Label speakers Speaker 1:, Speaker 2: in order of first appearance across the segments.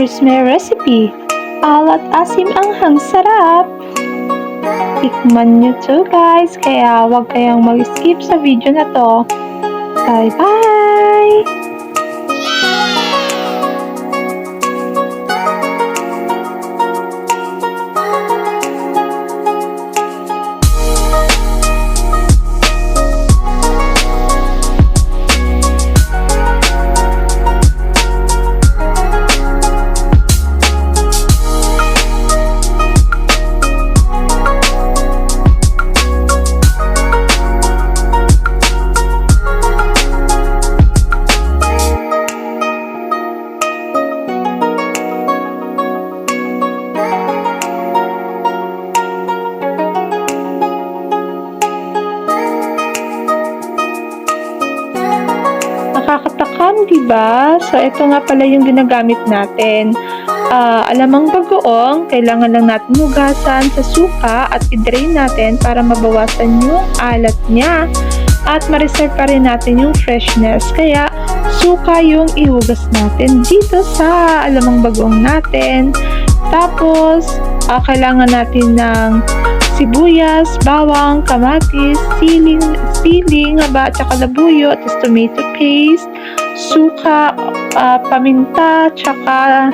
Speaker 1: Here's my recipe. Alat asim anghang sarap. Tikman nyo to guys, kaya huwag kayong mag-skip sa video na to. Bye-bye! Nakakatakam, diba? So, ito nga pala yung ginagamit natin. Alamang bagoong, kailangan lang natin hugasan sa suka at i-drain natin para mabawasan yung alat niya. At ma-reserve pa rin natin yung freshness. Kaya, suka yung ihugas natin dito sa alamang bagoong natin. Tapos, kailangan natin ng sibuyas, bawang, kamatis, siling, at saka labuyo, at tomato paste, suka, paminta, tsaka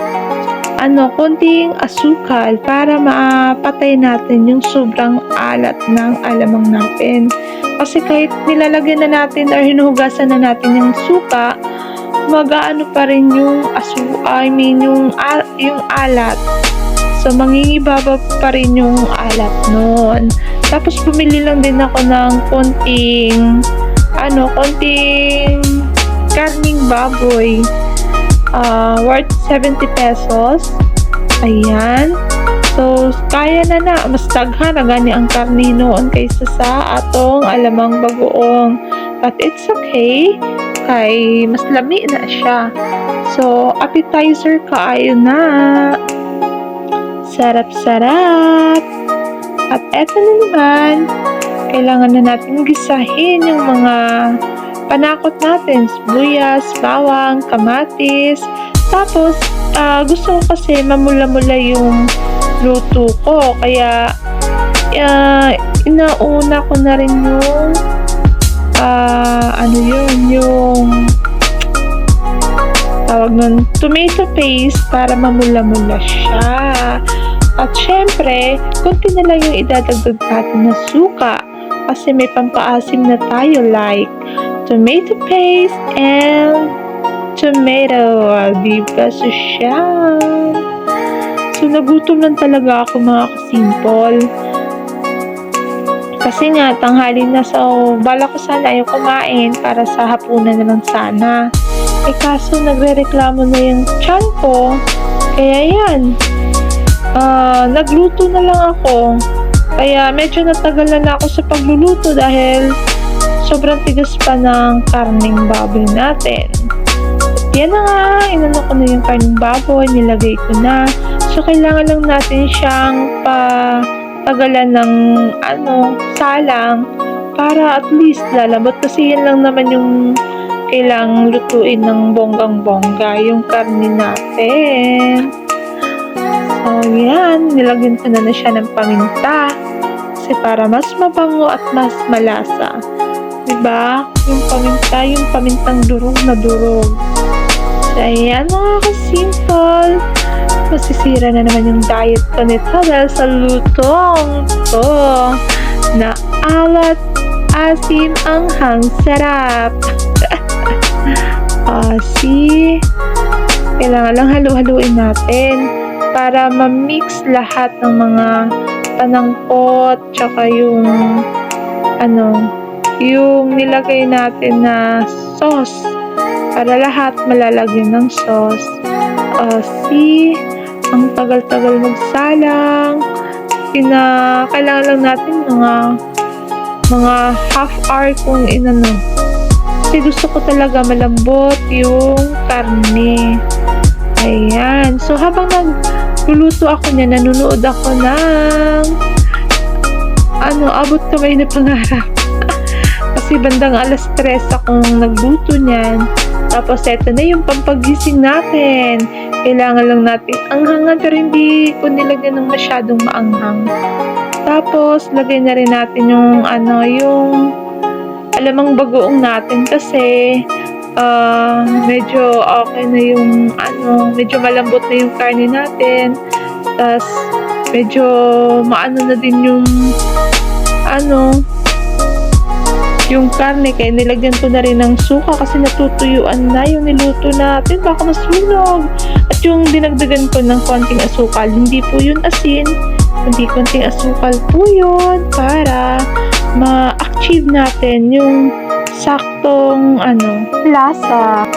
Speaker 1: konting asukal para mapatay natin yung sobrang alat ng alamang natin. Kasi kahit nilalagyan na natin or hinuhugasan na natin yung suka, mag-aano pa rin yung yung alat. So, mangingibaba pa rin yung alat nun. Tapos, bumili lang din ako ng konting karning baboy. Worth 70 pesos. Ayan. So, kaya na. Mas daghan na gani ang karni noon kaysa sa atong alamang bagoong. But it's okay. Kay mas lami na siya. So, appetizer kaayo na. Sarap-sarap! At eto na naman, kailangan na natin gisahin yung mga panakot natin, sibuyas, bawang, kamatis. Tapos, gusto ko kasi mamula-mula yung luto ko. Kaya, inauna ko na rin yung tawag nun, tomato paste para mamula-mula siya. At syempre, kunti na lang yung idadagdag natin na suka kasi may pampaasim na tayo like tomato paste and tomato. Diba so siya? So, nagutom lang talaga ako mga kasimple. Kasi nga, tanghali na, so bala ko sana yung kumain para sa hapunan naman sana. Kaso nagre-reklamo na yung tiyan ko. Kaya yan. Nagluto na lang ako. Kaya medyo natagalan na ako sa pagluluto dahil sobrang tigas pa ng karning baboy natin. At yan na nga. Inano ko na yung karning baboy. Nilagay ko na. So, kailangan lang natin siyang patagalan ng salang para at least lalambot. Kasi yan lang naman yung kailangang lutuin ng bonggang-bongga yung karne natin. So, yan. Nilagyan ko na siya ng paminta. Kasi para mas mabango at mas malasa. Diba? Yung paminta, yung pamintang durog na durog. So, ayan mga kasimple. Masisira na naman yung diet ko nito dahil sa lutong to na alat, asim, anghang, sarap. See? Kailangan lang halu-haluin natin para ma-mix lahat ng mga panangkot tsaka yung nilagay natin na sauce para lahat malalagyan ng sauce. See? Ang tagal-tagal magsalang. Kailangan lang natin mga half hour kung kasi gusto ko talaga malambot yung karne. Ayan. So, habang nagluluto ako niya, nanonood ako ng abot kamay na pangarap. Kasi bandang 3:00 akong nagluto niyan. Tapos, eto na yung pampagising natin. Kailangan lang natin anghangan pero hindi ko nilagyan ng masyadong maanghang. Tapos lagay na rin natin yung ano, yung alamang bagoong natin kasi, medyo okey na yung ano, medyo malambot na yung karne natin. Tas medyo maano na din yung ano, yung karne kaya nilagyan ko na rin ng suka kasi natutuyuan na yung niluto natin baka masunog. At yung dinagdagan ko ng konting asukal, hindi po yun asin, kundi konting asukal po yun para ma-achieve natin yung saktong ano, lasa.